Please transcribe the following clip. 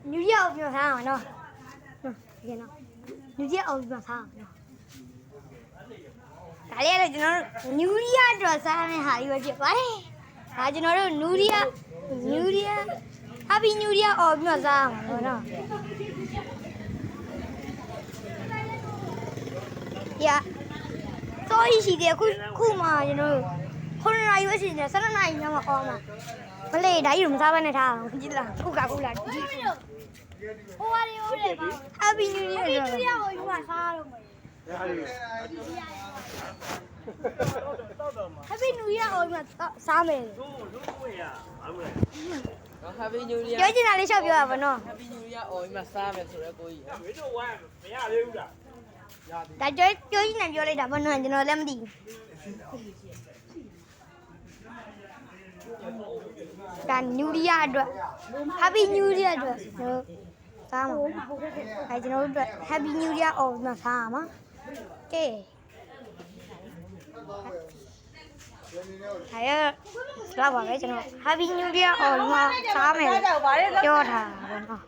New Year ကိုပြောထားအောင်နော်ဒီနော် New Year ကိုပြောထားအောင်နော်ဒါလေးကတော့ကျွန်တော်တို့ New Year အတွက်စားမယ့်ဟာကြီးပဲဖြစ်ပါတယ်ဒါကျွန်တော်တို့ New Year Happy New Year အော်ပြောစားအောင်နော်ရဆိုရရှိတယ်ခုမှကျွန်တော်တို့9နာရီပဲရှိတယ်12နာရီညမှာအော်မှာမလေးဒါကြီးတော့မစားဘဲနဲ့ထားအောင်ကြည့်လားခုလာဟိုပါလေဟုတ်တယ်ပါ Happy New Year ကိုယူမှာစားတော့မယ် Happy New Year ကိုယူမှာစားမယ် Happy New Year ပြောချင်တာလေးရှောက်ပြောရပါနော် Happy New Year အော်ဒီမှာစားမယ်ဆိုတော့ကိုကြီး မင်းတို့ဝိုင်းမရသေးဘူးလား ဒါပြောချင်တယ်ပြောလိုက်တာဘာလို့ကျွန်တော်လည်းမသိဘူးဒါ New Year အတွက် Happy New Year အတွက်ကျွန်တော်စားမှာအဲကျွန်တော်တို့အတွက် Happy New Year အော်မှာစားမှာကဲအဲလောက်ပါပဲကျွန်တော် Happy New Year အော်မှာစားမယ်ပြောထားပါတော့